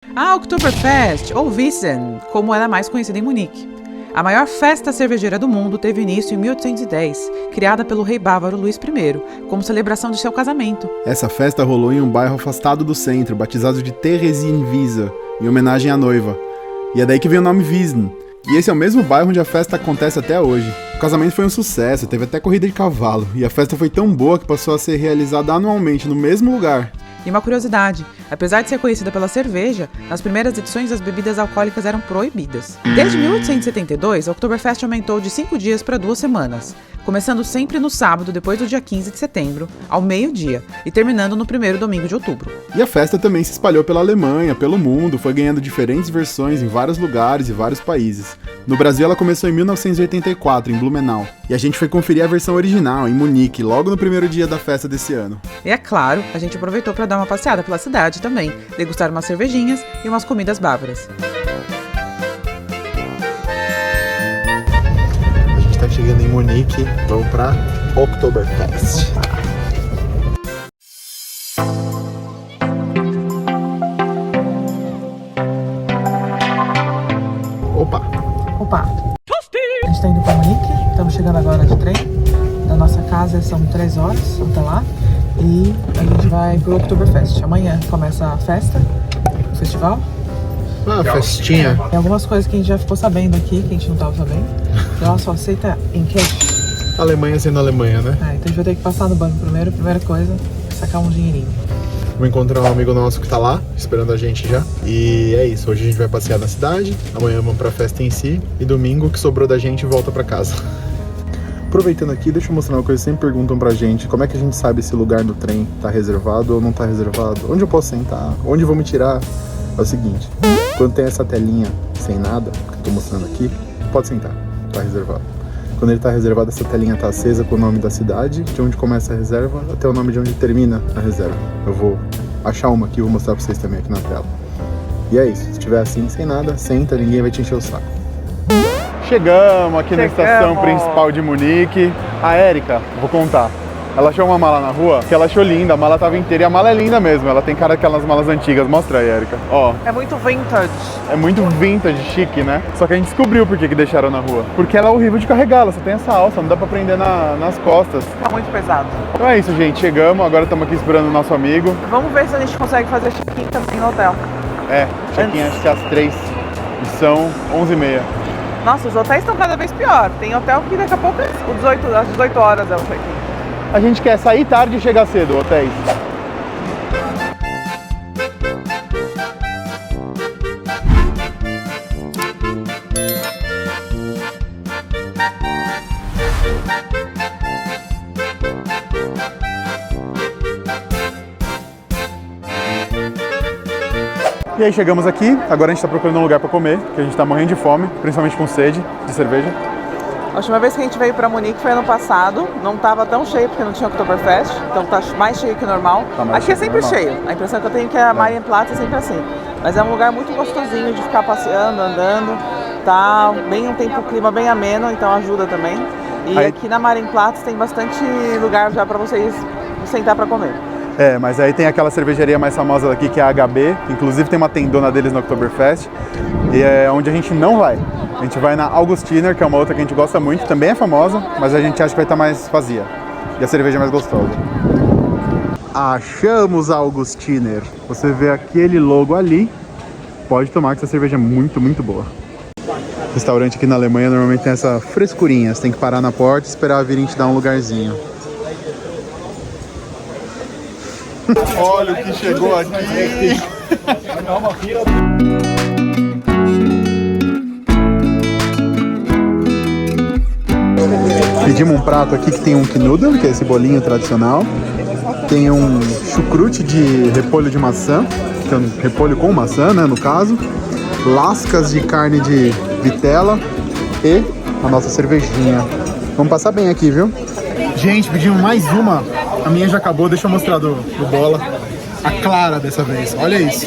A Oktoberfest, ou Wiesn, como ela é mais conhecida em Munique. A maior festa cervejeira do mundo teve início em 1810, criada pelo rei bávaro Luís I, como celebração de seu casamento. Essa festa rolou em um bairro afastado do centro, batizado de Theresienwiese, em homenagem à noiva. E é daí que vem o nome Wiesn. E esse é o mesmo bairro onde a festa acontece até hoje. O casamento foi um sucesso, teve até corrida de cavalo, e a festa foi tão boa que passou a ser realizada anualmente no mesmo lugar. E uma curiosidade, apesar de ser conhecida pela cerveja, nas primeiras edições as bebidas alcoólicas eram proibidas. Desde 1872, a Oktoberfest aumentou de 5 dias para 2 semanas, começando sempre no sábado depois do dia 15 de setembro, ao meio-dia, e terminando no primeiro domingo de outubro. E a festa também se espalhou pela Alemanha, pelo mundo, foi ganhando diferentes versões em vários lugares e vários países. No Brasil ela começou em 1984, em Blumenau, e a gente foi conferir a versão original, em Munique, logo no primeiro dia da festa desse ano. E é claro, a gente aproveitou para dar uma passeada pela cidade também, degustar umas cervejinhas e umas comidas bávaras. A gente tá chegando em Munique, vamos pra Oktoberfest. Opa! A gente tá indo pra Munique, estamos chegando agora de trem. Da nossa casa são 3 horas até lá. E a gente vai pro Oktoberfest. Amanhã começa a festa, o festival. Festinha. Tem algumas coisas que a gente já ficou sabendo aqui, que a gente não tava sabendo. Ela só aceita em cash. Alemanha sendo Alemanha, né? Então a gente vai ter que passar no banco primeiro, primeira coisa, sacar um dinheirinho. Vou encontrar um amigo nosso que tá lá, esperando a gente já. E é isso, hoje a gente vai passear na cidade, amanhã vamos pra festa em si, e domingo, o que sobrou da gente, volta pra casa. Aproveitando aqui, deixa eu mostrar uma coisa que sempre perguntam pra gente, como é que a gente sabe se o lugar do trem tá reservado ou não tá reservado? Onde eu posso sentar? Onde eu vou me tirar? É o seguinte, quando tem essa telinha sem nada, que eu tô mostrando aqui, pode sentar, tá reservado. Quando ele tá reservado, essa telinha tá acesa com o nome da cidade, de onde começa a reserva, até o nome de onde termina a reserva. Eu vou achar uma aqui e vou mostrar pra vocês também aqui na tela. E é isso, se tiver assim, sem nada, senta, ninguém vai te encher o saco. Chegamos aqui na estação principal de Munique. A Érica, vou contar, ela achou uma mala na rua que ela achou linda, a mala tava inteira e a mala é linda mesmo, ela tem cara daquelas malas antigas. Mostra aí, Érica. Ó. É muito vintage. É muito vintage, chique, né? Só que a gente descobriu por que deixaram na rua. Porque ela é horrível de carregar, ela só tem essa alça, não dá pra prender nas costas. Tá muito pesado. Então é isso, gente, chegamos, agora estamos aqui esperando o nosso amigo. Vamos ver se a gente consegue fazer check-in também no hotel. É, check-in acho que às 3 e são 11h30. Nossa, os hotéis estão cada vez pior. Tem hotel que daqui a pouco às 18 horas é o check-in. A gente quer sair tarde e chegar cedo, hotéis. E aí chegamos aqui, agora a gente tá procurando um lugar pra comer, porque a gente tá morrendo de fome, principalmente com sede de cerveja. A última vez que a gente veio pra Munique foi ano passado, não tava tão cheio porque não tinha Oktoberfest, então tá mais cheio que normal. Aqui é sempre cheio, a impressão que eu tenho é que a Marienplatz é sempre assim. Mas é um lugar muito gostosinho de ficar passeando, andando, tá bem um tempo, clima bem ameno, então ajuda também. E aí, aqui na Marienplatz tem bastante lugar já pra vocês sentar pra comer. É, mas aí tem aquela cervejaria mais famosa daqui que é a HB, que inclusive tem uma tendona deles no Oktoberfest, e é onde a gente não vai. A gente vai na Augustiner, que é uma outra que a gente gosta muito, também é famosa, mas a gente acha que vai estar mais vazia. E a cerveja é mais gostosa. Achamos a Augustiner. Você vê aquele logo ali, pode tomar que essa cerveja é muito, muito boa. Restaurante aqui na Alemanha normalmente tem essa frescurinha, você tem que parar na porta e esperar virem te dar um lugarzinho. Olha o que chegou aqui! Pedimos um prato aqui que tem um knudel, que é esse bolinho tradicional. Tem um chucrute de repolho de maçã, que é um repolho com maçã, né, no caso. Lascas de carne de vitela e a nossa cervejinha. Vamos passar bem aqui, viu? Gente, pedimos mais uma. A minha já acabou, deixa eu mostrar do bola. A clara dessa vez, olha isso.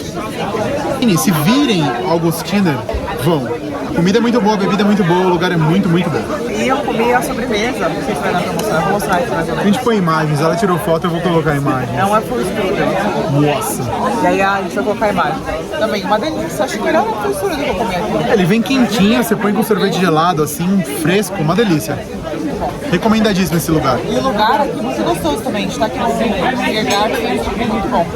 Se virem Augustiner, vão. A comida é muito boa, a bebida é muito boa, o lugar é muito, muito bom. E eu comi a sobremesa, não sei se vai dar pra mostrar, eu vou mostrar aqui mais ou menos. A gente põe imagens, ela tirou foto, eu vou colocar imagens. É um apple strudel. Nossa! E aí a gente vai colocar a imagem. Também uma delícia. Acho que melhor não foi do que eu comi aqui. Ele vem quentinho, você põe com sorvete gelado, assim, fresco, uma delícia. Recomendadíssimo esse lugar. E o lugar aqui é muito gostoso também. A gente tá aqui no Beer Garden, é muito bom.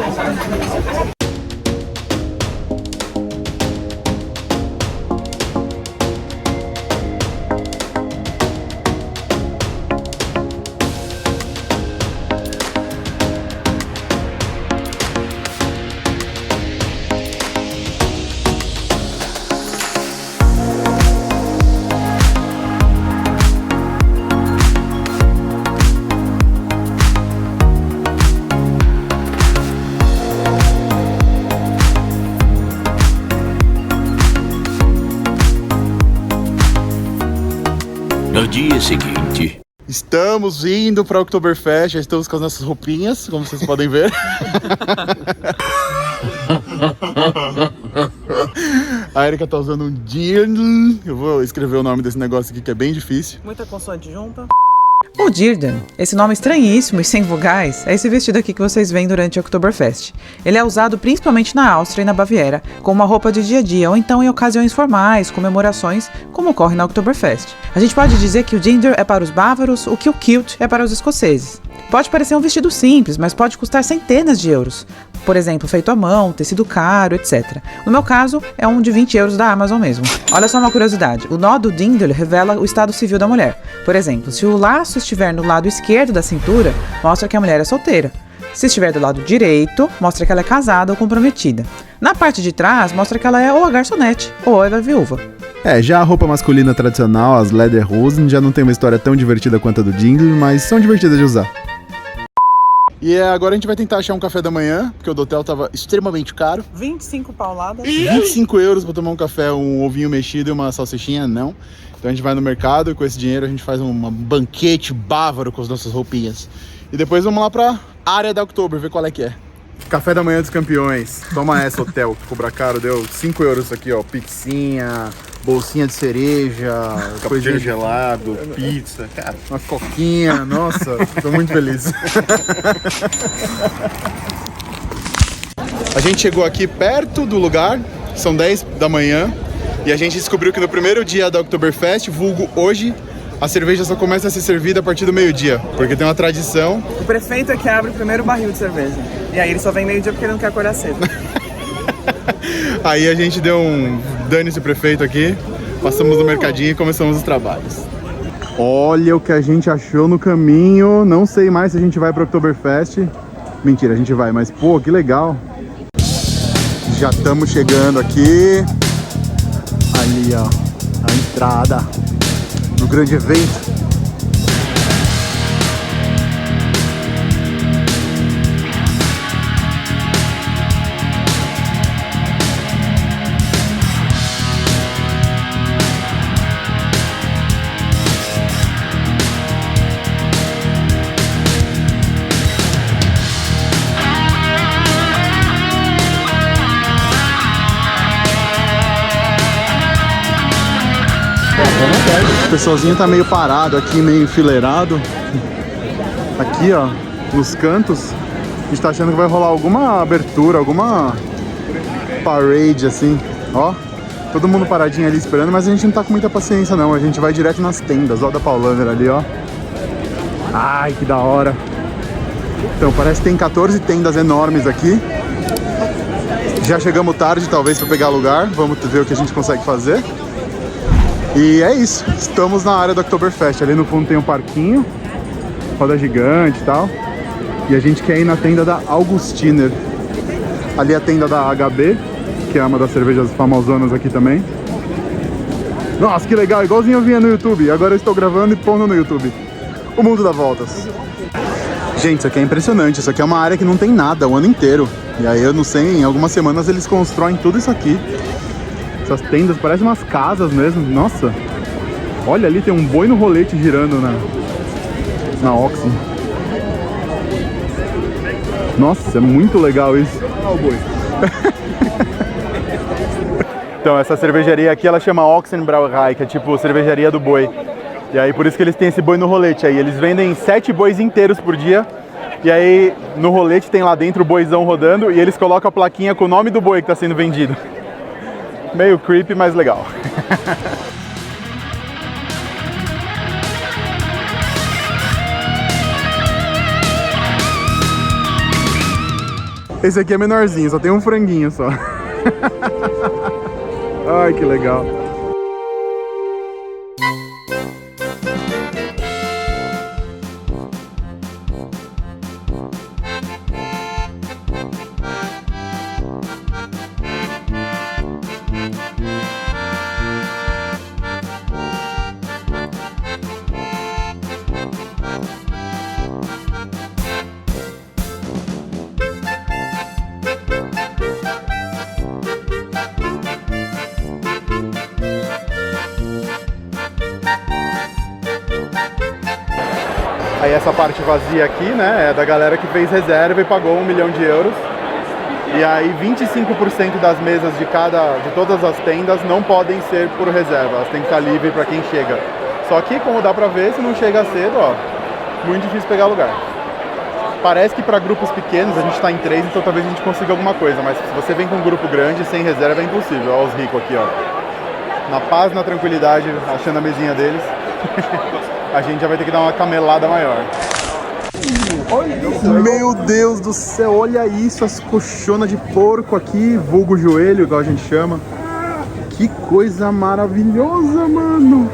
No dia seguinte... Estamos indo para o Oktoberfest, já estamos com as nossas roupinhas, como vocês podem ver. A Erika tá usando um Dirndl. Eu vou escrever o nome desse negócio aqui que é bem difícil. Muita consoante junta. O Dirndl, esse nome estranhíssimo e sem vogais, é esse vestido aqui que vocês veem durante o Oktoberfest. Ele é usado principalmente na Áustria e na Baviera, como uma roupa de dia a dia, ou então em ocasiões formais, comemorações, como ocorre na Oktoberfest. A gente pode dizer que o Dirndl é para os bávaros, o que o kilt é para os escoceses. Pode parecer um vestido simples, mas pode custar centenas de euros. Por exemplo, feito à mão, tecido caro, etc. No meu caso, é um de 20 euros da Amazon mesmo. Olha só uma curiosidade, o nó do Dirndl revela o estado civil da mulher. Por exemplo, se o laço estiver no lado esquerdo da cintura, mostra que a mulher é solteira. Se estiver do lado direito, mostra que ela é casada ou comprometida. Na parte de trás, mostra que ela é ou a garçonete, ou ela é viúva. Já a roupa masculina tradicional, as Lederhosen, já não tem uma história tão divertida quanto a do Dirndl, mas são divertidas de usar. E agora a gente vai tentar achar um café da manhã, porque o do hotel tava extremamente caro. 25 pauladas. 25 euros pra tomar um café, um ovinho mexido e uma salsichinha, não. Então a gente vai no mercado e com esse dinheiro a gente faz um banquete bávaro com as nossas roupinhas. E depois vamos lá pra área da Oktober, ver qual é que é. Café da manhã dos campeões. Toma essa, hotel, que cobra caro, deu 5 euros aqui, ó. Pizzinha, bolsinha de cereja, cappuccino gelado, pizza, cara. Uma coquinha, nossa, tô muito feliz. A gente chegou aqui perto do lugar, são 10 da manhã, e a gente descobriu que no primeiro dia da Oktoberfest, vulgo hoje, a cerveja só começa a ser servida a partir do meio-dia, porque tem uma tradição. O prefeito é que abre o primeiro barril de cerveja. E aí ele só vem meio-dia porque ele não quer acordar cedo. Aí a gente deu um dane-se prefeito aqui, passamos no mercadinho e começamos os trabalhos. Olha o que a gente achou no caminho, não sei mais se a gente vai pro Oktoberfest. Mentira, a gente vai, mas pô, que legal. Já estamos chegando aqui. Ali, ó, a entrada do grande evento. O pessoalzinho tá meio parado aqui, meio enfileirado. Aqui, ó, nos cantos. A gente tá achando que vai rolar alguma abertura, alguma parade, assim. Ó, todo mundo paradinho ali esperando, mas a gente não tá com muita paciência, não. A gente vai direto nas tendas, ó, da Paulaner ali, ó. Ai, que da hora. Então, parece que tem 14 tendas enormes aqui. Já chegamos tarde, talvez, pra pegar lugar. Vamos ver o que a gente consegue fazer. E é isso, estamos na área do Oktoberfest. Ali no fundo tem um parquinho, roda gigante e tal. E a gente quer ir na tenda da Augustiner. Ali é a tenda da HB, que é uma das cervejas famosonas aqui também. Nossa, que legal, igualzinho eu vinha no YouTube. Agora eu estou gravando e pondo no YouTube. O mundo dá voltas. Gente, isso aqui é impressionante. Isso aqui é uma área que não tem nada o ano inteiro. E aí eu não sei, em algumas semanas eles constroem tudo isso aqui. Essas tendas parecem umas casas mesmo. Nossa, olha ali, tem um boi no rolete girando na Oxen. Nossa, é muito legal isso. Olha o boi. Então, essa cervejaria aqui, ela chama Ochsenbrauerei, que é tipo cervejaria do boi. E aí, por isso que eles têm esse boi no rolete aí. Eles vendem 7 bois inteiros por dia E aí, no rolete tem lá dentro o boizão rodando e eles colocam a plaquinha com o nome do boi que está sendo vendido. Meio creepy, mas legal. Esse aqui é menorzinho, só tem um franguinho só. Ai, que legal. Aí essa parte vazia aqui, né, é da galera que fez reserva e pagou 1 milhão de euros. E aí 25% das mesas de todas as tendas não podem ser por reserva, elas têm que estar livres para quem chega. Só que, como dá pra ver, se não chega cedo, ó, muito difícil pegar lugar. Parece que para grupos pequenos, a gente está em 3, então talvez a gente consiga alguma coisa, mas se você vem com um grupo grande, sem reserva é impossível. Olha os ricos aqui, ó. Na paz, na tranquilidade, achando a mesinha deles. A gente já vai ter que dar uma camelada maior. Meu Deus do céu, olha isso, as coxonas de porco aqui, vulgo joelho, igual a gente chama. Que coisa maravilhosa, mano.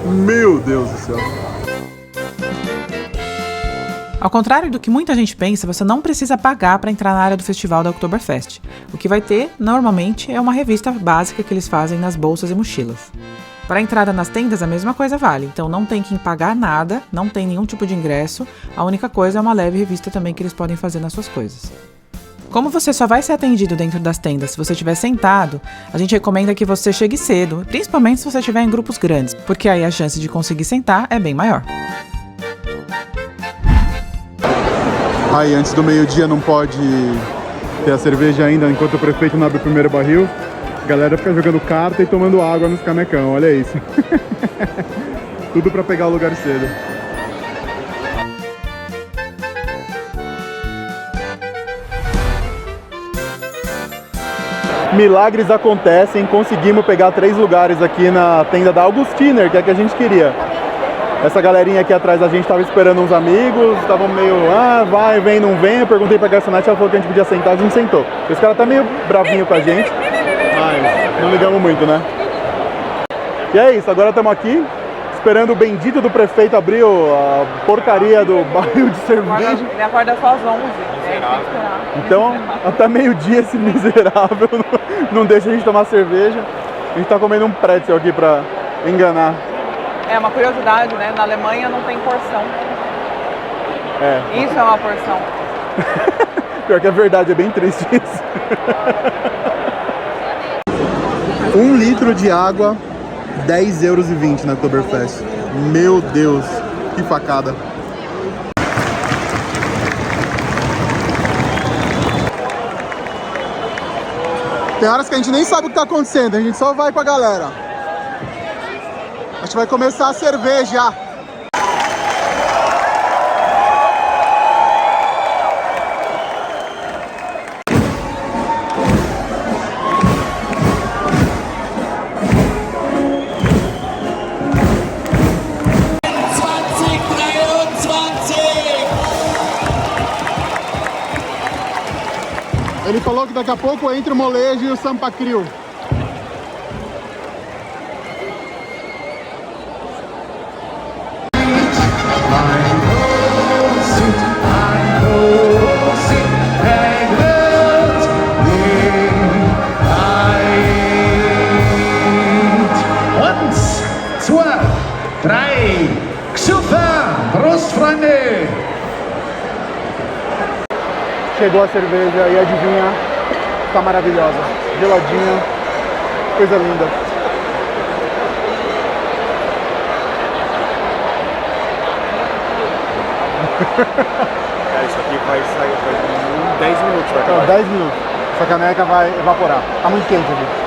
Meu Deus do céu. Ao contrário do que muita gente pensa, você não precisa pagar para entrar na área do festival da Oktoberfest. O que vai ter, normalmente, é uma revista básica que eles fazem nas bolsas e mochilas. Para a entrada nas tendas, a mesma coisa vale, então não tem que pagar nada, não tem nenhum tipo de ingresso, a única coisa é uma leve revista também que eles podem fazer nas suas coisas. Como você só vai ser atendido dentro das tendas se você estiver sentado, a gente recomenda que você chegue cedo, principalmente se você estiver em grupos grandes, porque aí a chance de conseguir sentar é bem maior. Aí, antes do meio-dia não pode ter a cerveja ainda enquanto o prefeito não abre o primeiro barril. A galera fica jogando carta e tomando água nos canecão, olha isso. Tudo pra pegar o lugar cedo. Milagres acontecem, conseguimos pegar 3 lugares aqui na tenda da Augustiner, que é a que a gente queria. Essa galerinha aqui atrás da gente tava esperando uns amigos, estavam meio, vai, vem, não vem. Eu perguntei pra garçonete, ela falou que a gente podia sentar, a gente sentou. Esse cara tá meio bravinho com a gente, mas não ligamos muito, né? E é isso, agora estamos aqui, esperando o bendito do prefeito abrir a porcaria do barril de cerveja. Ele acorda só às 11, então, até meio-dia esse miserável não deixa a gente tomar cerveja. A gente tá comendo um pretzel aqui pra enganar. É uma curiosidade, né? Na Alemanha não tem porção. É. Isso é uma porção. Pior que é verdade, é bem triste isso. 1 litro de água, 10,20 euros na Oktoberfest. Meu Deus, que facada. Tem horas que a gente nem sabe o que tá acontecendo, a gente só vai com a galera. A gente vai começar a cerveja. Ele falou que daqui a pouco entra o molejo e o Sampa Crio. Chegou a cerveja e adivinha, tá maravilhosa, geladinha, coisa linda. Isso aqui vai sair em 10 minutos. Vai acabar. 10 minutos, essa caneca vai evaporar, tá muito quente aqui.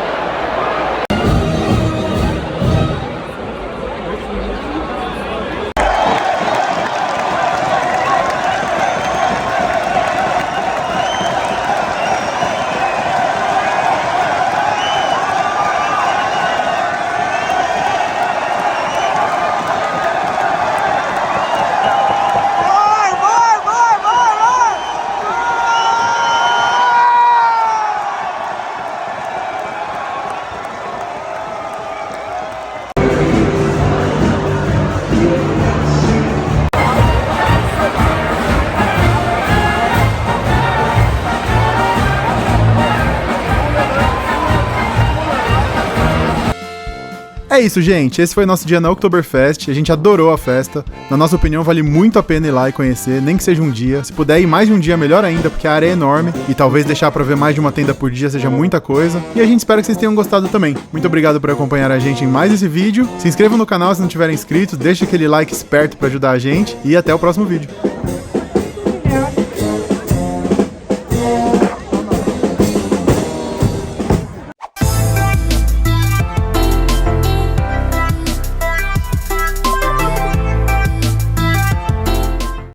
É isso, gente. Esse foi nosso dia na Oktoberfest. A gente adorou a festa. Na nossa opinião, vale muito a pena ir lá e conhecer, nem que seja um dia. Se puder ir mais de um dia, melhor ainda, porque a área é enorme e talvez deixar pra ver mais de uma tenda por dia seja muita coisa. E a gente espera que vocês tenham gostado também. Muito obrigado por acompanhar a gente em mais esse vídeo. Se inscrevam no canal se não tiverem inscritos, deixa aquele like esperto pra ajudar a gente e até o próximo vídeo.